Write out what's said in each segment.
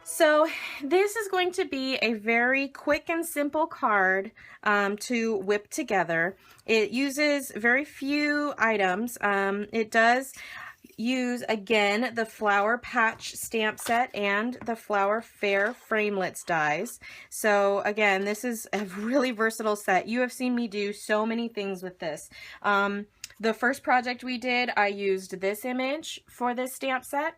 So this is going to be a very quick and simple card to whip together. It uses very few items. It does use, again, the Flower Patch stamp set and the Flower Fair Framelits dies. So again, this is a really versatile set. You have seen me do so many things with this. The first project we did, I used this image for this stamp set.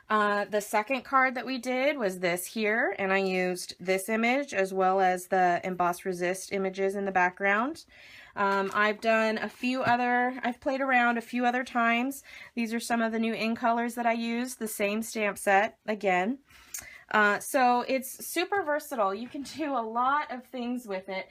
The second card that we did was this here, and I used this image as well as the emboss resist images in the background. I've done I've played around a few other times. These are some of the new in colors that I used, the same stamp set again. So it's super versatile. You can do a lot of things with it.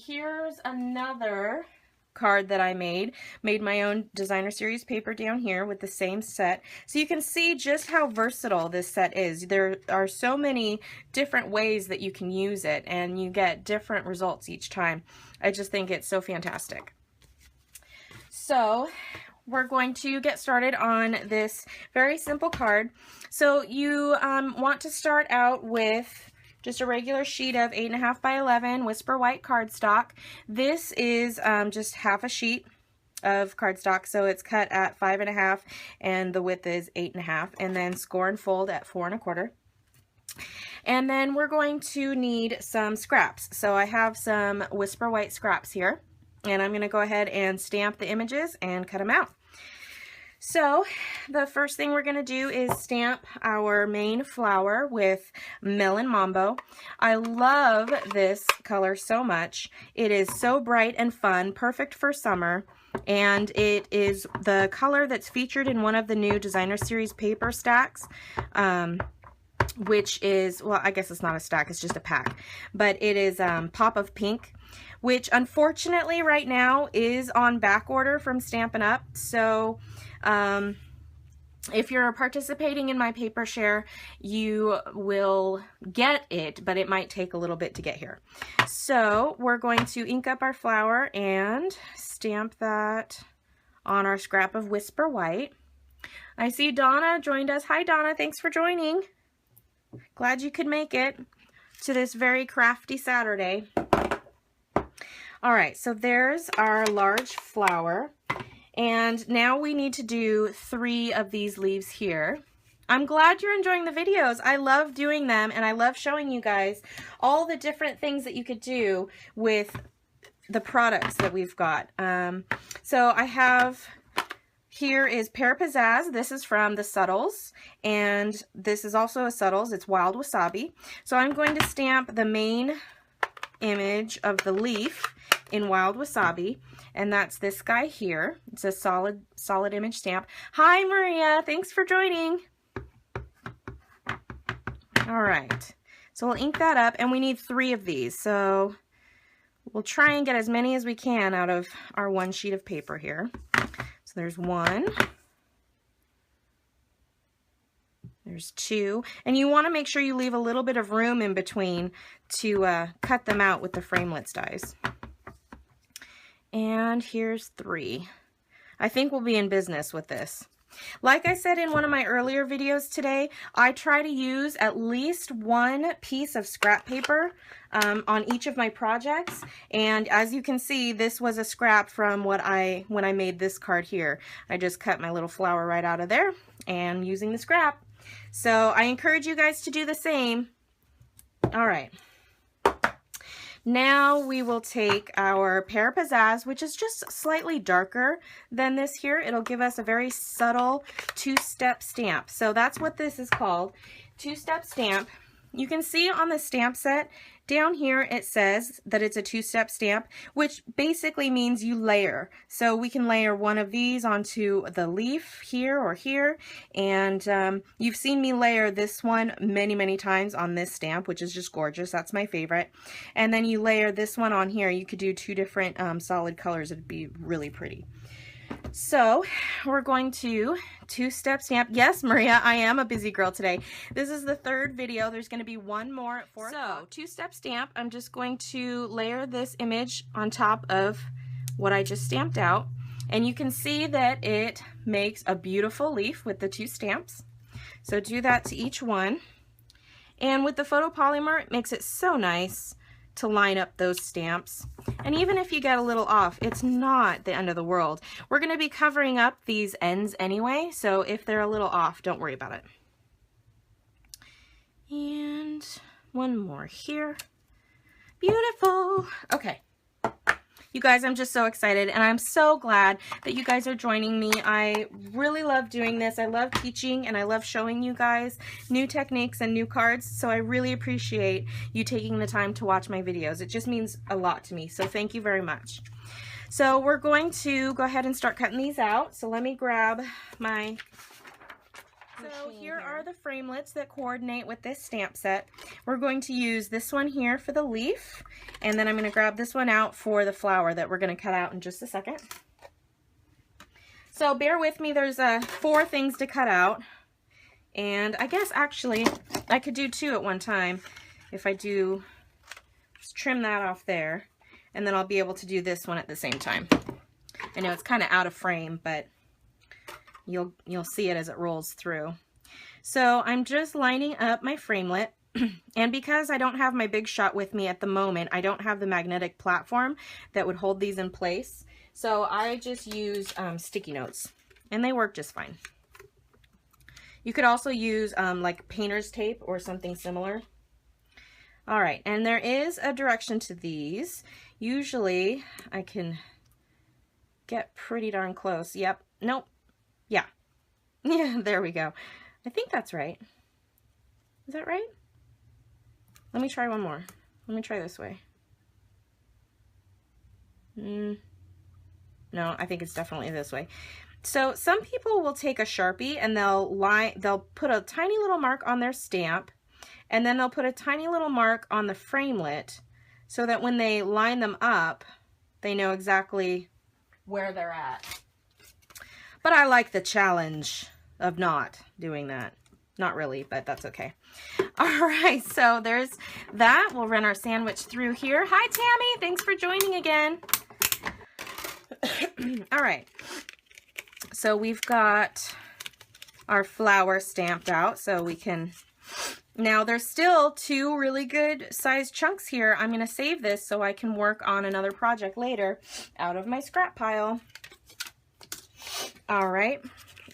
Here's another card that I made my own designer series paper down here with the same set, so you can see just how versatile this set is. There are so many different ways that you can use it, and you get different results each time. I just think it's so fantastic. So we're going to get started on this very simple card. So you want to start out with just a regular sheet of 8.5 by 11 Whisper White cardstock. This is just half a sheet of cardstock, so it's cut at 5.5 and the width is 8.5, and then score and fold at 4.25. And then we're going to need some scraps. So I have some Whisper White scraps here, and I'm going to go ahead and stamp the images and cut them out. So the first thing we're going to do is stamp our main flower with Melon Mambo. I love this color so much. It is so bright and fun, perfect for summer, and it is the color that's featured in one of the new designer series paper stacks, which is, well, I guess it's not a stack, it's just a pack, but it is Pop of Pink, which unfortunately right now is on back order from Stampin' Up. So if you're participating in my paper share, you will get it, but it might take a little bit to get here. So we're going to ink up our flower and stamp that on our scrap of Whisper White. I see Donna joined us. Hi Donna, thanks for joining. Glad you could make it to this very crafty Saturday. All right, so there's our large flower. And now we need to do 3 of these leaves here. I'm glad you're enjoying the videos. I love doing them, and I love showing you guys all the different things that you could do with the products that we've got. So I have, here is Pear Pizzazz. This is from the Subtles, and this is also a Subtles. It's Wild Wasabi. So I'm going to stamp the main image of the leaf in Wild Wasabi, and that's this guy here. It's a solid image stamp. Hi Maria, thanks for joining. All right, so we'll ink that up, and we need 3 of these, so we'll try and get as many as we can out of our one sheet of paper here. So there's 1, there's 2, and you want to make sure you leave a little bit of room in between to cut them out with the Framelits dies. And here's 3. I think we'll be in business with this. Like I said in one of my earlier videos today, I try to use at least 1 piece of scrap paper on each of my projects. And as you can see, this was a scrap from when I made this card here. I just cut my little flower right out of there and using the scrap. So I encourage you guys to do the same. All right. Now we will take our Pear Pizzazz, which is just slightly darker than this here. It'll give us a very subtle 2-step stamp. So that's what this is called, 2-step stamp. You can see on the stamp set down here it says that it's a 2-step stamp, which basically means you layer. So we can layer one of these onto the leaf here or here, and you've seen me layer this one many times on this stamp, which is just gorgeous. That's my favorite. And then you layer this one on here. You could do 2 different solid colors. It'd be really pretty. So we're going to 2-step stamp. Yes, Maria, I am a busy girl today. This is the 3rd video. There's going to be 1 more at 4 o'clock. So 2-step stamp. I'm just going to layer this image on top of what I just stamped out. And you can see that it makes a beautiful leaf with the 2 stamps. So do that to each one. And with the photopolymer, it makes it so nice to line up those stamps. And even if you get a little off, it's not the end of the world. We're going to be covering up these ends anyway, so if they're a little off, don't worry about it. And one more here. Beautiful. Okay. You guys, I'm just so excited, and I'm so glad that you guys are joining me. I really love doing this. I love teaching, and I love showing you guys new techniques and new cards, so I really appreciate you taking the time to watch my videos. It just means a lot to me, so thank you very much. So we're going to go ahead and start cutting these out. So let me grab my... So here are the framelits that coordinate with this stamp set. We're going to use this one here for the leaf, and then I'm going to grab this one out for the flower that we're going to cut out in just a second. So bear with me, there's 4 things to cut out, and I guess actually I could do 2 at one time if I do just trim that off there, and then I'll be able to do this one at the same time. I know it's kind of out of frame, but you'll see it as it rolls through. So I'm just lining up my framelit, and because I don't have my big shot with me at the moment, I don't have the magnetic platform that would hold these in place. So I just use sticky notes, and they work just fine. You could also use like painter's tape or something similar. All right, and there is a direction to these. Usually I can get pretty darn close. Yep, nope. Yeah, there we go. I think that's right. Is that right? Let me try one more. Let me try this way. No, I think it's definitely this way. So some people will take a Sharpie and they'll put a tiny little mark on their stamp, and then they'll put a tiny little mark on the framelit so that when they line them up, they know exactly where they're at. But I like the challenge of not doing that. Not really, but that's okay. All right, so there's that. We'll run our sandwich through here. Hi, Tammy. Thanks for joining again. All right. So we've got our flower stamped out, so we can... Now, there's still 2 really good sized chunks here. I'm going to save this so I can work on another project later out of my scrap pile. All right.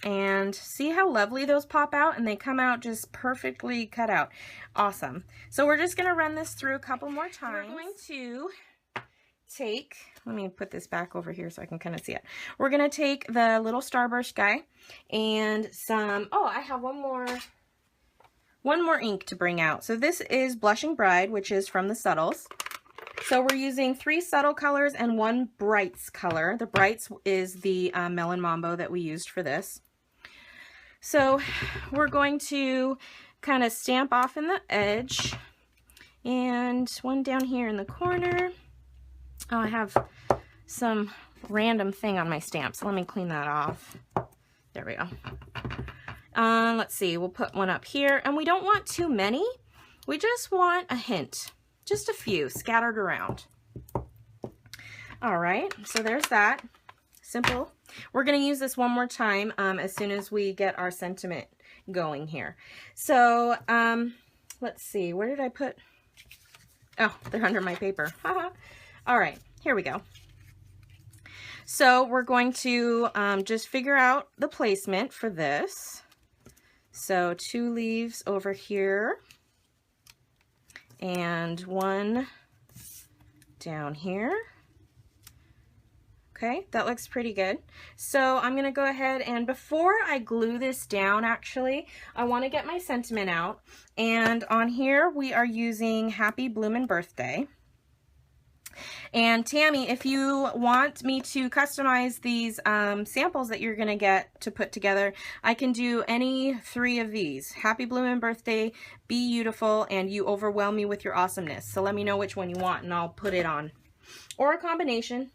And see how lovely those pop out, and they come out just perfectly cut out. Awesome. So we're just going to run this through a couple more times. We're going to take, let me put this back over here so I can kind of see it. We're going to take the little starburst guy and some, oh, I have one more ink to bring out. So this is Blushing Bride, which is from the Subtles. So we're using 3 subtle colors and 1 brights color. The brights is the Melon Mambo that we used for this. So we're going to kind of stamp off in the edge, and one down here in the corner. Oh, I have some random thing on my stamp, so let me clean that off. There we go. Let's see, we'll put one up here, and we don't want too many. We just want a hint, just a few scattered around. All right, so there's that. Simple. We're going to use this one more time as soon as we get our sentiment going here. So let's see, where did I put? Oh, they're under my paper. All right, here we go. So we're going to just figure out the placement for this. So 2 leaves over here and 1 down here. Okay, that looks pretty good. So I'm going to go ahead, and before I glue this down, actually, I want to get my sentiment out. And on here, we are using Happy Bloomin' Birthday. And Tammy, if you want me to customize these samples that you're going to get to put together, I can do any 3 of these. Happy Bloomin' Birthday, Be Beautiful, and You Overwhelm Me With Your Awesomeness. So let me know which one you want, and I'll put it on. Or a combination.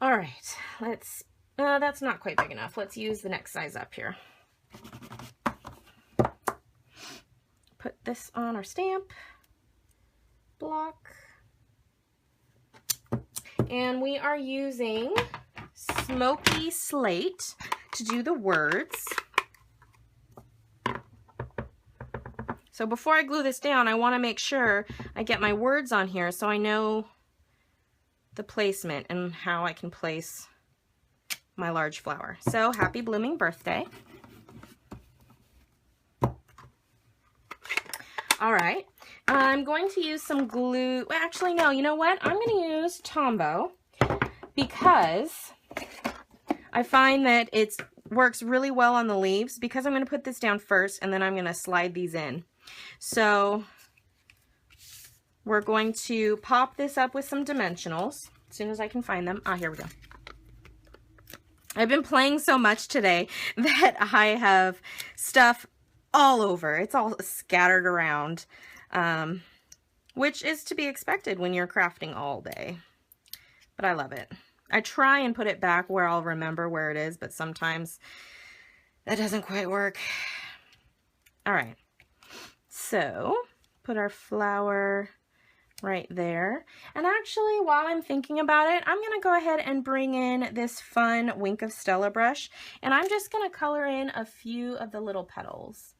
All right, let's, that's not quite big enough. Let's use the next size up here. Put this on our stamp block. And we are using Smoky Slate to do the words. So before I glue this down, I want to make sure I get my words on here so I know the placement and how I can place my large flower. So happy blooming birthday. All right, I'm going to use some glue. Well, actually, no, you know what? I'm going to use Tombow because I find that it works really well on the leaves, because I'm going to put this down first and then I'm going to slide these in. So we're going to pop this up with some dimensionals as soon as I can find them. Ah, here we go. I've been playing so much today that I have stuff all over. It's all scattered around, which is to be expected when you're crafting all day. But I love it. I try and put it back where I'll remember where it is, but sometimes that doesn't quite work. All right. So put our flower right there. And actually, while I'm thinking about it, I'm going to go ahead and bring in this fun Wink of Stella brush, and I'm just going to color in a few of the little petals.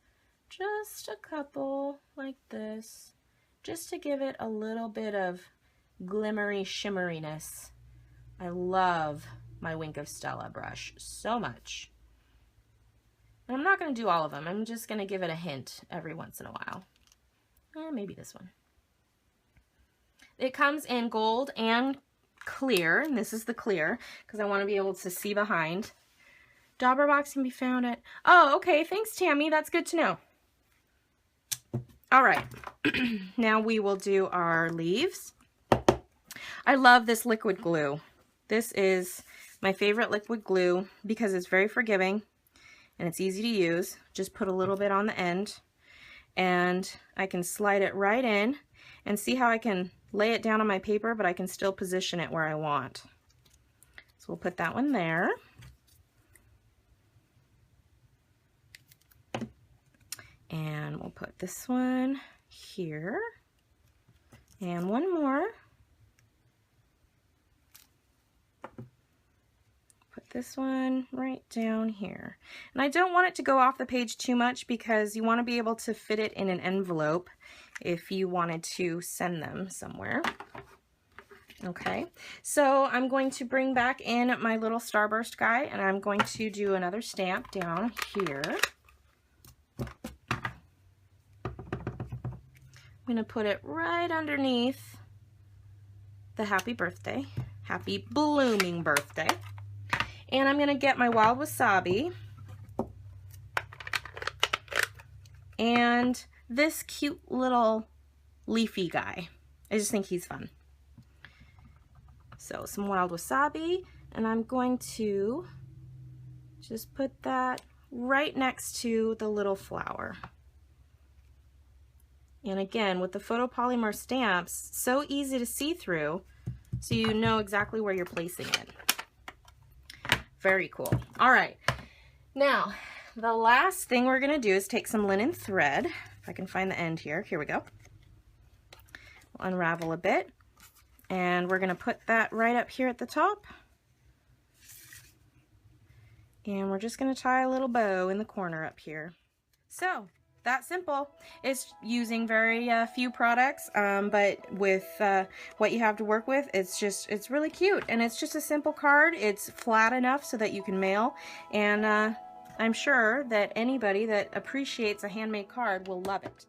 Just a couple like this, just to give it a little bit of glimmery shimmeriness. I love my Wink of Stella brush so much. And I'm not going to do all of them. I'm just going to give it a hint every once in a while. Maybe this one. It comes in gold and clear, and this is the clear because I want to be able to see behind. Dauber box can be found at... Oh, okay. Thanks, Tammy. That's good to know. All right. Now we will do our leaves. I love this liquid glue. This is my favorite liquid glue because it's very forgiving and it's easy to use. Just put a little bit on the end and I can slide it right in, and see how I can lay it down on my paper, but I can still position it where I want. So we'll put that one there. And we'll put this one here. And one more. Put this one right down here. And I don't want it to go off the page too much because you want to be able to fit it in an envelope if you wanted to send them somewhere. Okay, so I'm going to bring back in my little starburst guy, and I'm going to do another stamp down here. I'm going to put it right underneath the happy birthday, happy blooming birthday. And I'm going to get my wild wasabi and this cute little leafy guy. I just think he's fun. So some wild wasabi, and I'm going to just put that right next to the little flower. And again, with the photopolymer stamps, so easy to see through, so you know exactly where you're placing it. Very cool. All right, now the last thing we're going to do is take some linen thread. If I can find the end here. Here we go. We'll unravel a bit, and we're going to put that right up here at the top. And we're just going to tie a little bow in the corner up here. So that simple. It's using very few products, but with what you have to work with, it's really cute, and it's just a simple card. It's flat enough so that you can mail, and I'm sure that anybody that appreciates a handmade card will love it.